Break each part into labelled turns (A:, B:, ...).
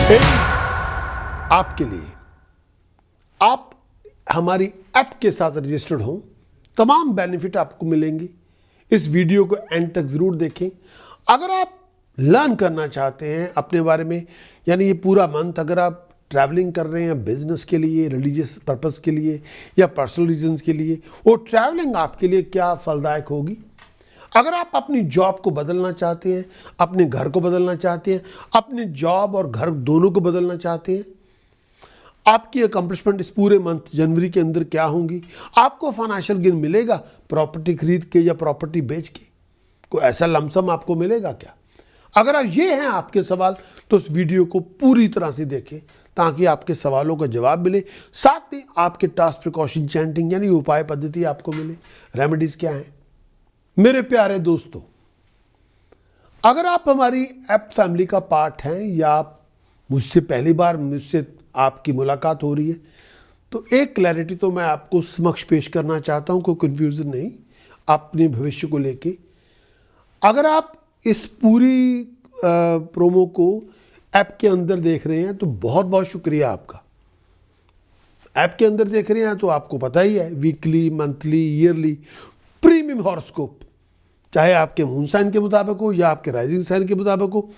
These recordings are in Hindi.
A: आपके लिए, आप हमारी ऐप के साथ रजिस्टर्ड हों, तमाम बेनिफिट आपको मिलेंगे। इस वीडियो को एंड तक ज़रूर देखें। अगर आप लर्न करना चाहते हैं अपने बारे में, यानी ये पूरा मंथ अगर आप ट्रैवलिंग कर रहे हैं बिजनेस के लिए, रिलीजियस पर्पस के लिए या पर्सनल रीजंस के लिए, वो ट्रैवलिंग आपके लिए क्या फलदायक होगी। अगर आप अपनी जॉब को बदलना चाहते हैं, अपने घर को बदलना चाहते हैं, अपने जॉब और घर दोनों को बदलना चाहते हैं, आपकी अकम्पलिशमेंट इस पूरे मंथ जनवरी के अंदर क्या होंगी, आपको फाइनेंशियल गेन मिलेगा प्रॉपर्टी खरीद के या प्रॉपर्टी बेच के, कोई ऐसा लमसम आपको मिलेगा क्या। अगर आप ये हैं आपके सवाल, तो इस वीडियो को पूरी तरह से देखें ताकि आपके सवालों का जवाब मिले, साथ में आपके टास्क प्रिकॉशन चैंटिंग यानी उपाय पद्धति आपको मिले, रेमेडीज क्या हैं। मेरे प्यारे दोस्तों, अगर आप हमारी ऐप फैमिली का पार्ट हैं या आप मुझसे पहली बार मुझसे आपकी मुलाकात हो रही है, तो एक क्लैरिटी तो मैं आपको समक्ष पेश करना चाहता हूं, कोई कन्फ्यूज़न नहीं अपने भविष्य को लेके। अगर आप इस पूरी प्रोमो को ऐप के अंदर देख रहे हैं तो बहुत बहुत शुक्रिया आपका। ऐप के अंदर देख रहे हैं तो आपको पता ही है, weekly, monthly, yearly premium horoscope, चाहे आपके मून साइन के मुताबिक हो या आपके राइजिंग साइन के मुताबिक हो,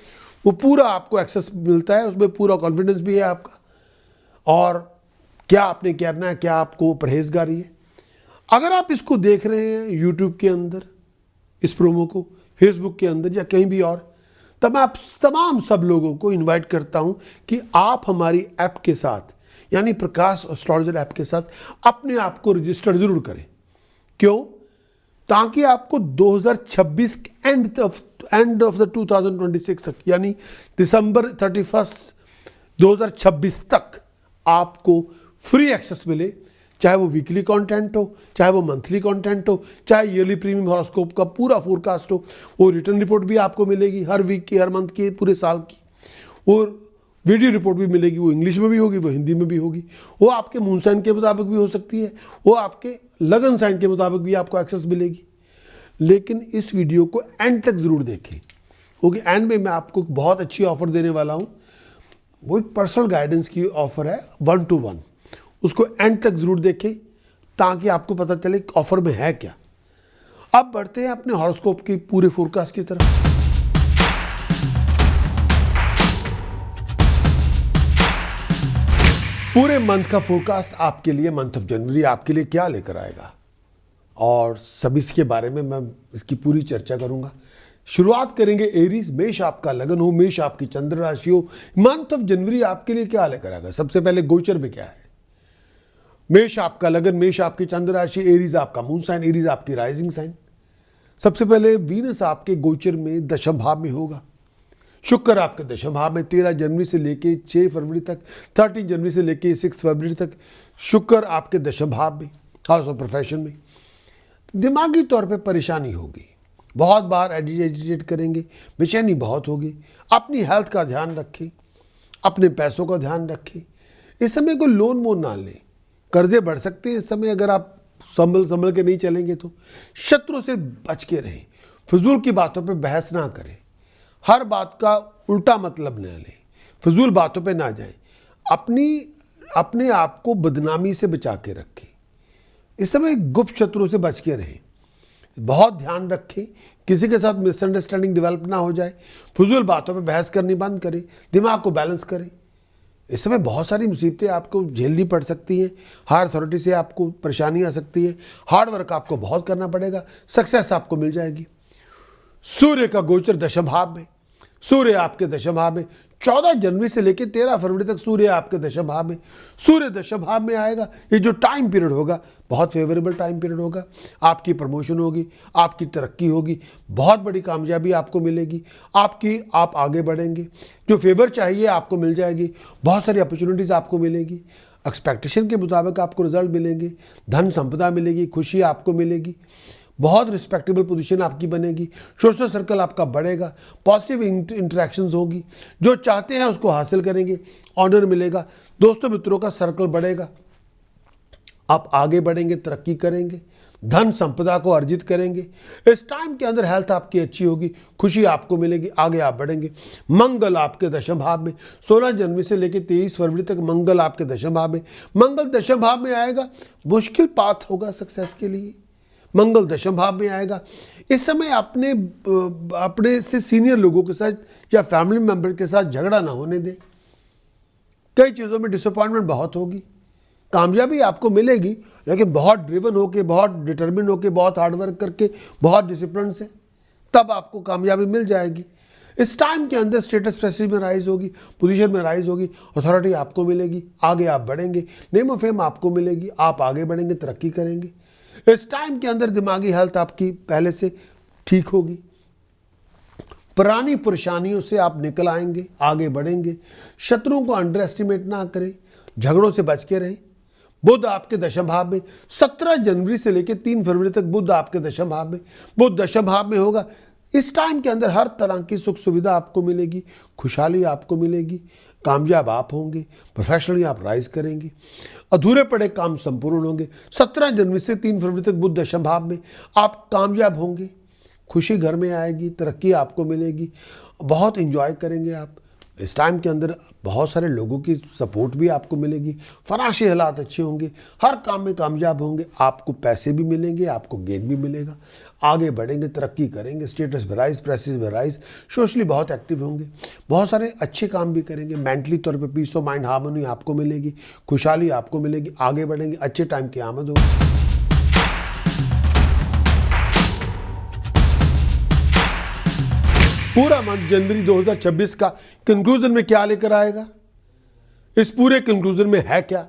A: वो पूरा आपको एक्सेस मिलता है। उसमें पूरा कॉन्फिडेंस भी है आपका, और क्या आपने करना है, क्या आपको परहेजगारी है। अगर आप इसको देख रहे हैं यूट्यूब के अंदर, इस प्रोमो को फेसबुक के अंदर या कहीं भी और, तब मैं आप तमाम सब लोगों को इनवाइट करता हूं कि आप हमारी ऐप के साथ यानी प्रकाश एस्ट्रोलॉजर ऐप के साथ अपने आप को रजिस्टर जरूर करें। क्यों? ताकि आपको 2026 एंड ऑफ द 2026 तक, यानी दिसंबर 31 2026 तक आपको फ्री एक्सेस मिले, चाहे वो वीकली कंटेंट हो, चाहे वो मंथली कंटेंट हो, चाहे ईयरली प्रीमियम हॉरोस्कोप का पूरा फोरकास्ट हो। वो रिटर्न रिपोर्ट भी आपको मिलेगी हर वीक की, हर मंथ की, पूरे साल की। और वीडियो रिपोर्ट भी मिलेगी, वो इंग्लिश में भी होगी, वो हिंदी में भी होगी। वो आपके मून साइन के मुताबिक भी हो सकती है, वो आपके लगन साइन के मुताबिक भी आपको एक्सेस मिलेगी। लेकिन इस वीडियो को एंड तक ज़रूर देखें, क्योंकि एंड में मैं आपको बहुत अच्छी ऑफ़र देने वाला हूँ। वो एक पर्सनल गाइडेंस की ऑफ़र है 1-to-1, उसको एंड तक ज़रूर देखें ताकि आपको पता चले ऑफ़र में है क्या। अब बढ़ते हैं अपने हॉरोस्कोप की पूरे फोरकास्ट की तरफ। पूरे मंथ का फोरकास्ट आपके लिए, मंथ ऑफ जनवरी आपके लिए क्या लेकर आएगा, और सभी इसके बारे में मैं इसकी पूरी चर्चा करूंगा। शुरुआत करेंगे एरीज, मेष आपका लगन हो, मेष आपकी चंद्र राशि हो, मंथ ऑफ जनवरी आपके लिए क्या लेकर आएगा। सबसे पहले गोचर में क्या है। मेष आपका लगन, मेष आपकी चंद्र राशि, एरीज आपका मून साइन, एरीज आपकी राइजिंग साइन। सबसे पहले वीनस आपके गोचर में दशम भाव में होगा। शुक्र आपके दशम भाव में 13 जनवरी से लेके 6 फरवरी तक, 13 जनवरी से लेके 6 फरवरी तक शुक्र आपके दशम भाव में, हाउस ऑफ प्रोफेशन में। दिमागी तौर पे परेशानी होगी, बहुत बार एजिटेट करेंगे, बेचैनी बहुत होगी। अपनी हेल्थ का ध्यान रखें, अपने पैसों का ध्यान रखें। इस समय कोई लोन वोन ना लें, कर्जे बढ़ सकते हैं इस समय अगर आप संभल के नहीं चलेंगे तो। शत्रु से बच के रहें, फिजूल की बातों पे बहस ना करें, हर बात का उल्टा मतलब न लें, फिजूल बातों पे ना जाएं, अपने आप को बदनामी से बचा के रखें। इस समय गुप्त शत्रु से बच के रहें, बहुत ध्यान रखें, किसी के साथ मिसअंडरस्टैंडिंग डेवलप ना हो जाए, फिजूल बातों पे बहस करनी बंद करें, दिमाग को बैलेंस करें। इस समय बहुत सारी मुसीबतें आपको झेलनी पड़ सकती हैं, हायर अथॉरिटी से आपको परेशानी आ सकती है, हार्ड वर्क आपको बहुत करना पड़ेगा, सक्सेस आपको मिल जाएगी। सूर्य का गोचर दशम भाव में, सूर्य आपके दशम भाव में 14 जनवरी से लेकर 13 फरवरी तक सूर्य आपके दशम भाव में। सूर्य दशम भाव में आएगा, ये जो टाइम पीरियड होगा बहुत फेवरेबल टाइम पीरियड होगा। आपकी प्रमोशन होगी, आपकी तरक्की होगी, बहुत बड़ी कामयाबी आपको मिलेगी, आप आगे बढ़ेंगे, जो फेवर चाहिए आपको मिल जाएगी, बहुत सारी अपॉर्चुनिटीज़ आपको मिलेगी, एक्सपेक्टेशन के मुताबिक आपको रिजल्ट मिलेंगे, धन संपदा मिलेगी, खुशी आपको मिलेगी, बहुत रिस्पेक्टेबल पोजीशन आपकी बनेगी, सोशल सर्कल आपका बढ़ेगा, पॉजिटिव इंटरेक्शंस होगी, जो चाहते हैं उसको हासिल करेंगे, ऑनर मिलेगा, दोस्तों मित्रों का सर्कल बढ़ेगा, आप आगे बढ़ेंगे, तरक्की करेंगे, धन संपदा को अर्जित करेंगे। इस टाइम के अंदर हेल्थ आपकी अच्छी होगी, खुशी आपको मिलेगी, आगे आप बढ़ेंगे। मंगल आपके दशम भाव में, 16 जनवरी से लेकर 23 फरवरी तक मंगल आपके दशम भाव में। मंगल दशम भाव में आएगा, मुश्किल पाथ होगा सक्सेस के लिए। मंगल दशम भाव में आएगा, इस समय अपने से सीनियर लोगों के साथ या फैमिली मेंबर के साथ झगड़ा ना होने दें। कई चीज़ों में डिसअपॉइंटमेंट बहुत होगी, कामयाबी आपको मिलेगी, लेकिन बहुत ड्रिवन होके, बहुत डिटर्मिन होके, बहुत हार्डवर्क करके, बहुत डिसिप्लिन से, तब आपको कामयाबी मिल जाएगी। इस टाइम के अंदर स्टेटस प्रेस्टीज में राइज होगी, पोजीशन में राइज होगी, अथॉरिटी आपको मिलेगी, आगे आप बढ़ेंगे, नेम ऑफ फेम आपको मिलेगी, आप आगे बढ़ेंगे, तरक्की करेंगे। इस टाइम के अंदर दिमागी हेल्थ आपकी पहले से ठीक होगी, पुरानी परेशानियों से आप निकल आएंगे, आगे बढ़ेंगे। शत्रुओं को अंडर एस्टिमेट ना करें, झगड़ों से बच के रहें। बुध आपके दशम भाव में, 17 जनवरी से लेकर 3 फरवरी तक बुध आपके दशम भाव में। बुध दशम भाव में होगा, इस टाइम के अंदर हर तरह की सुख सुविधा आपको मिलेगी, खुशहाली आपको मिलेगी, कामयाब आप होंगे, प्रोफेशनली आप राइज करेंगे, अधूरे पड़े काम संपूर्ण होंगे। 17 जनवरी से 3 फरवरी तक बुध दशम भाव में आप कामयाब होंगे, खुशी घर में आएगी, तरक्की आपको मिलेगी, बहुत इंजॉय करेंगे आप। इस टाइम के अंदर बहुत सारे लोगों की सपोर्ट भी आपको मिलेगी, फराशी हालात अच्छे होंगे, हर काम में कामयाब होंगे, आपको पैसे भी मिलेंगे, आपको गेन भी मिलेगा, आगे बढ़ेंगे, तरक्की करेंगे, स्टेटस में राइज, प्रेस्टीज में राइज, सोशली बहुत एक्टिव होंगे, बहुत सारे अच्छे काम भी करेंगे, मेंटली तौर पे पीस ऑफ माइंड, हार्मोनी आपको मिलेगी, खुशहाली आपको मिलेगी, आगे बढ़ेंगे, अच्छे टाइम की आमद होगी। पूरा मंथ जनवरी 2026 का कंक्लूजन में क्या लेकर आएगा, इस पूरे कंक्लूजन में है क्या।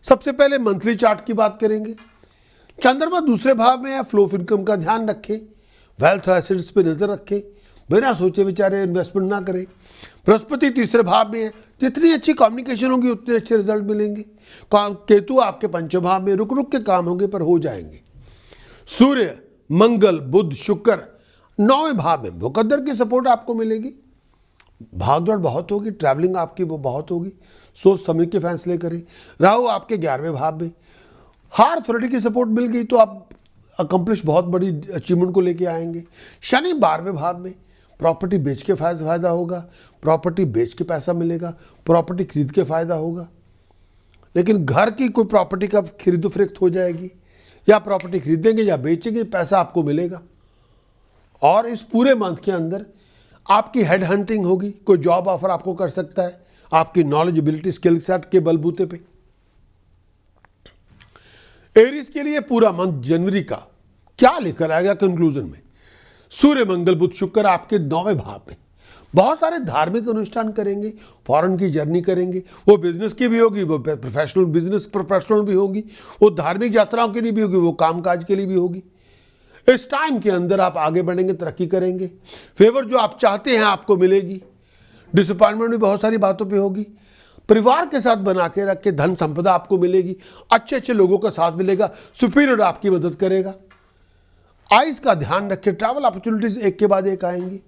A: सबसे पहले मंथली चार्ट की बात करेंगे। चंद्रमा दूसरे भाव में है, फ्लो ऑफ इनकम का ध्यान रखें, वेल्थ एसेट्स पे नजर रखें, बिना सोचे विचारे इन्वेस्टमेंट ना करें। बृहस्पति तीसरे भाव में है, जितनी अच्छी कम्युनिकेशन होगी उतने अच्छे रिजल्ट मिलेंगे। केतु आपके पंचम भाव में, रुक रुक के काम होंगे पर हो जाएंगे। सूर्य, मंगल, बुध, शुक्र 9वें भाव में, मुकद्दर की सपोर्ट आपको मिलेगी, भागदौड़ बहुत होगी, ट्रैवलिंग आपकी वो बहुत होगी, सोच समझ के फैसले करें। राहु आपके 11वें भाव में, हायर अथॉरिटी की सपोर्ट मिल गई तो आप अकम्प्लिश बहुत बड़ी अचीवमेंट को लेके आएंगे। शनि 12वें भाव में, प्रॉपर्टी बेच के फायदा होगा, प्रॉपर्टी बेच के पैसा मिलेगा, प्रॉपर्टी खरीद के फायदा होगा। लेकिन घर की कोई प्रॉपर्टी का खरीदो फरोख्त हो जाएगी, या प्रॉपर्टी खरीदेंगे या बेचेंगे, पैसा आपको मिलेगा। और इस पूरे मंथ के अंदर आपकी हेड हंटिंग होगी, कोई जॉब ऑफर आपको कर सकता है आपकी नॉलेज, एबिलिटी, स्किल सेट के बलबूते पे। एरीज के लिए पूरा मंथ जनवरी का क्या लेकर आएगा कंक्लूजन में। सूर्य, मंगल, बुध, शुक्र आपके 9वें भाव में, बहुत सारे धार्मिक अनुष्ठान करेंगे, फॉरेन की जर्नी करेंगे, वो बिजनेस की भी होगी, वो प्रोफेशनल बिजनेस प्रोफेशनल भी होगी, वो धार्मिक यात्राओं के लिए भी होगी, वो कामकाज के लिए भी होगी। इस टाइम के अंदर आप आगे बढ़ेंगे, तरक्की करेंगे, फेवर जो आप चाहते हैं आपको मिलेगी, डिसअपॉइंटमेंट भी बहुत सारी बातों पे होगी। परिवार के साथ बना के रख के धन संपदा आपको मिलेगी, अच्छे अच्छे लोगों का साथ मिलेगा, सुपीरियर आपकी मदद करेगा। आइज का ध्यान रखें, ट्रैवल अपॉर्चुनिटीज एक के बाद एक आएंगी,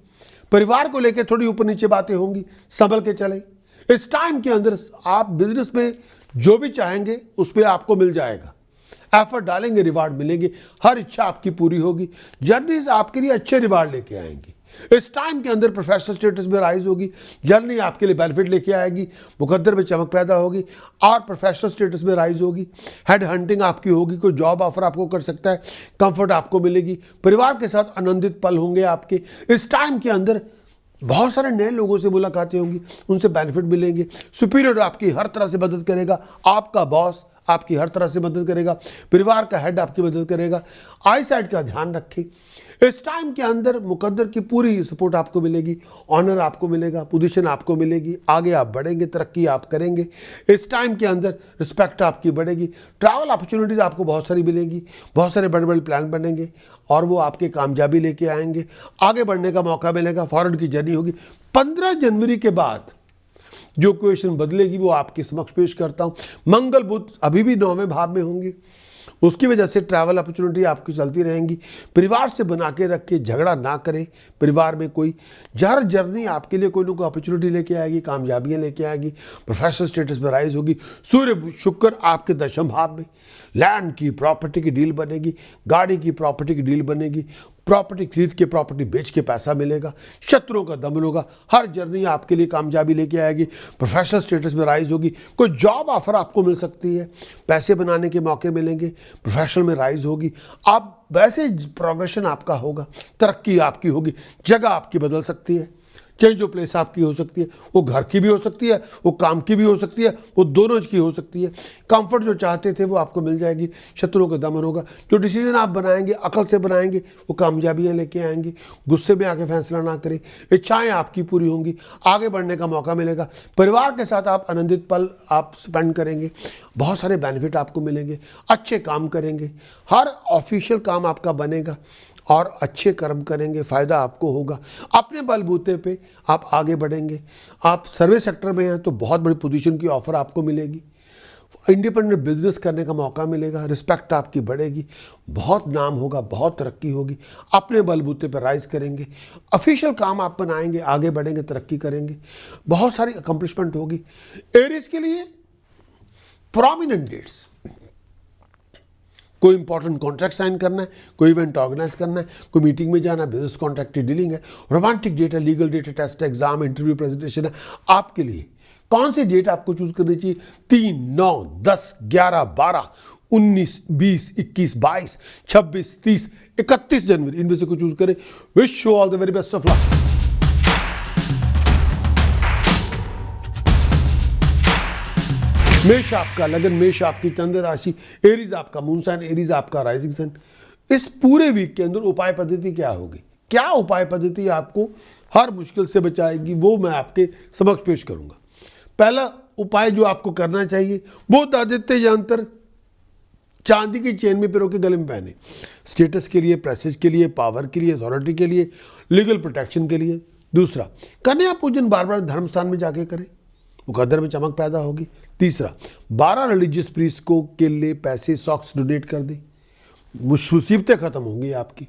A: परिवार को लेकर थोड़ी ऊपर नीचे बातें होंगी, संभल के चलें। इस टाइम के अंदर आप बिजनेस में जो भी चाहेंगे उस पर आपको मिल जाएगा, एफर्ट डालेंगे, रिवार्ड मिलेंगे, हर इच्छा आपकी पूरी होगी, जर्नीज आपके लिए अच्छे रिवार्ड लेके आएंगी। इस टाइम के अंदर प्रोफेशनल स्टेटस में राइज होगी, जर्नी आपके लिए बेनिफिट लेके आएगी, मुकद्दर में चमक पैदा होगी और प्रोफेशनल स्टेटस में राइज होगी। हेड हंटिंग आपकी होगी, कोई जॉब ऑफर आपको कर सकता है, कंफर्ट आपको मिलेगी, परिवार के साथ आनंदित पल होंगे आपके। इस टाइम के अंदर बहुत सारे नए लोगों से मुलाकातें होंगी, उनसे बेनिफिट मिलेंगे, सुपीरियर आपकी हर तरह से मदद करेगा, आपका बॉस आपकी हर तरह से मदद करेगा, परिवार का हेड आपकी मदद करेगा। आई साइड का ध्यान रखें। इस टाइम के अंदर मुकद्दर की पूरी सपोर्ट आपको मिलेगी, ऑनर आपको मिलेगा, पोजीशन आपको मिलेगी, आगे आप बढ़ेंगे, तरक्की आप करेंगे। इस टाइम के अंदर रिस्पेक्ट आपकी बढ़ेगी, ट्रैवल अपॉर्चुनिटीज़ आपको बहुत सारी मिलेंगी, बहुत सारे बड़े बड़े प्लान बनेंगे और वो आपके कामयाबी लेके आएंगे, आगे बढ़ने का मौका मिलेगा, फॉरेन की जर्नी होगी। 15 जनवरी के बाद जो क्वेश्चन बदलेगी वो आपके समक्ष पेश करता हूं। मंगल बुध अभी भी 9वें भाव में होंगे, उसकी वजह से ट्रैवल अपॉर्चुनिटी आपकी चलती रहेंगी। परिवार से बना के रख के झगड़ा ना करें। परिवार में कोई जर्नी आपके लिए कोई ना कोई अपॉर्चुनिटी लेके आएगी, कामयाबियां लेके आएगी, प्रोफेशनल स्टेटस में राइज होगी। सूर्य शुक्र आपके दशम भाव में, लैंड की प्रॉपर्टी की डील बनेगी, गाड़ी की प्रॉपर्टी की डील बनेगी, प्रॉपर्टी खरीद के प्रॉपर्टी बेच के पैसा मिलेगा, शत्रुओं का दमन होगा। हर जर्नी आपके लिए कामयाबी लेके आएगी, प्रोफेशनल स्टेटस में राइज होगी। कोई जॉब ऑफर आपको मिल सकती है, पैसे बनाने के मौके मिलेंगे, प्रोफेशनल में राइज होगी। आप वैसे प्रोग्रेशन आपका होगा, तरक्की आपकी होगी, जगह आपकी बदल सकती है, चेंज ऑफ प्लेस आपकी हो सकती है। वो घर की भी हो सकती है, वो काम की भी हो सकती है, वो दोनों की हो सकती है। कंफर्ट जो चाहते थे वो आपको मिल जाएगी, शत्रुओं का दमन होगा। जो डिसीजन आप बनाएंगे, अकल से बनाएंगे, वो कामयाबियां लेके आएंगी। गुस्से में आके फैसला ना करें, इच्छाएं आपकी पूरी होंगी, आगे बढ़ने का मौका मिलेगा। परिवार के साथ आप आनंदित पल आप स्पेंड करेंगे, बहुत सारे बेनिफिट आपको मिलेंगे, अच्छे काम करेंगे, हर ऑफिशियल काम आपका बनेगा और अच्छे कर्म करेंगे, फ़ायदा आपको होगा। अपने बलबूते पे आप आगे बढ़ेंगे। आप सर्विस सेक्टर में हैं तो बहुत बड़ी पोजीशन की ऑफ़र आपको मिलेगी, इंडिपेंडेंट बिजनेस करने का मौका मिलेगा, रिस्पेक्ट आपकी बढ़ेगी, बहुत नाम होगा, बहुत तरक्की होगी। अपने बलबूते पर राइज करेंगे, ऑफिशियल काम आप बनाएंगे, आगे बढ़ेंगे, तरक्की करेंगे, बहुत सारी अकम्पलिशमेंट होगी। एरीज के लिए प्रोमिनेंट डेट्स, कोई इंपॉर्टेंट कॉन्ट्रैक्ट साइन करना है, कोई इवेंट ऑर्गेनाइज करना है, कोई मीटिंग में जाना है, बिजनेस कॉन्ट्रैक्ट की डीलिंग है, रोमांटिक डेट है, लीगल डेट है, टेस्ट एग्जाम, इंटरव्यू, प्रेजेंटेशन है। आपके लिए कौन सी डेट आपको चूज करनी चाहिए? 3, 9, 10, 11, 12, 19, 20, 21, 22, 26, 30, 31 जनवरी, इनमें से कोई चूज करें। Wish you all the very best of luck. मेष आपका लगन, मेष आपकी चंद्र राशि, एरीज आपका मून साइन, एरीज आपका राइजिंग साइन। इस पूरे वीक के अंदर उपाय पद्धति क्या होगी, क्या उपाय पद्धति आपको हर मुश्किल से बचाएगी, वो मैं आपके समक्ष पेश करूंगा। पहला उपाय जो आपको करना चाहिए वो आदित्य यंत्र चांदी की चेन में पिरो के गले में पहने, स्टेटस के लिए, प्रेस्टीज के लिए, पावर के लिए, अथॉरिटी के लिए, लीगल प्रोटेक्शन के लिए। दूसरा, कन्या पूजन बार बार धर्म स्थान में जाके करें, मुकद्दर में चमक पैदा होगी। तीसरा, 12 रिलीजियस प्रीस्ट को के लिए पैसे, सॉक्स डोनेट कर दें, मुसीबतें खत्म होंगी आपकी।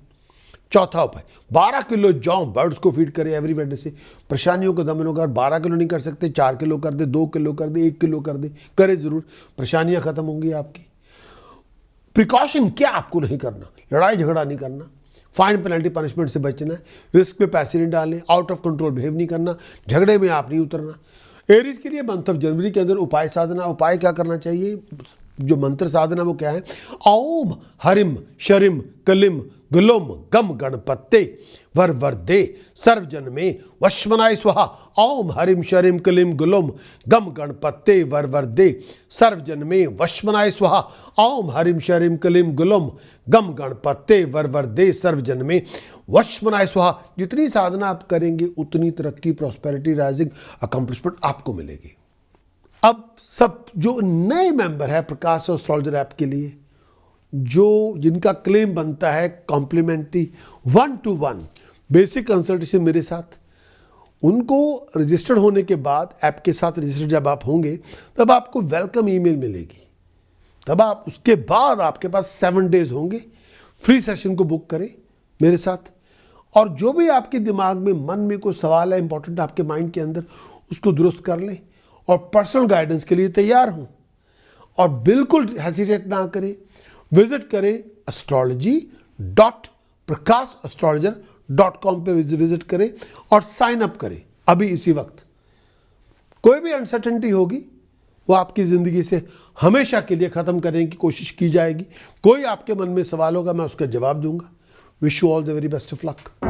A: चौथा उपाय, 12 किलो जौ बर्ड्स को फीड करें एवरी वेडनेसडे, परेशानियों को दमन होगा। 12 किलो नहीं कर सकते, 4 किलो कर दे, 2 किलो कर दे, 1 किलो कर दे, करे जरूर, परेशानियां खत्म होंगी आपकी। प्रिकॉशन क्या आपको नहीं करना, लड़ाई झगड़ा नहीं करना, फाइन पेनल्टी पनिशमेंट से बचना है, रिस्क में पैसे नहीं डालने, आउट ऑफ कंट्रोल बिहेव नहीं करना, झगड़े में आप नहीं उतरना। एरीज के लिए मंथ ऑफ जनवरी के अंदर उपाय साधना, उपाय क्या करना चाहिए, जो मंत्र साधना वो क्या है? ओम हरिम शरिम कलिम गुलोम गम गणपते वर वर्दे सर्वजन में वश्मनाय स्वाहा। ओम हरिम शरिम कलिम गुलोम गम गणपते वर वर्दे सर्वजन में वश्मनाय स्वाहा। ओम हरिम शरिम कलिम गुलोम गम गणपते वर वर्दे सर्वजन में वश्मनाय स्वाहा। जितनी साधना आप करेंगे उतनी तरक्की, प्रॉस्पेरिटी, राइजिंग, अकम्पलिशमेंट आपको मिलेगी। अब सब जो नए मेंबर है प्रकाश एस्ट्रोलॉजर ऐप के लिए, जो जिनका क्लेम बनता है कॉम्प्लीमेंट्री 1-to-1 बेसिक कंसल्टेशन मेरे साथ, उनको रजिस्टर्ड होने के बाद, ऐप के साथ रजिस्टर्ड जब आप होंगे तब आपको वेलकम ईमेल मिलेगी। तब आप उसके बाद आपके पास 7 डेज होंगे, फ्री सेशन को बुक करें मेरे साथ, और जो भी आपके दिमाग में, मन में कोई सवाल है इंपॉर्टेंट आपके माइंड के अंदर, उसको दुरुस्त कर लें और पर्सनल गाइडेंस के लिए तैयार हूं। और बिल्कुल हेसिटेट ना करें, विजिट करें astrology.prakashastrologer.com पे विजिट करें और साइन अप करें अभी इसी वक्त। कोई भी अनसर्टेनिटी होगी वो आपकी ज़िंदगी से हमेशा के लिए ख़त्म करने की कोशिश की जाएगी। कोई आपके मन में सवाल होगा, मैं उसका जवाब दूंगा। Wish you all the very best of luck.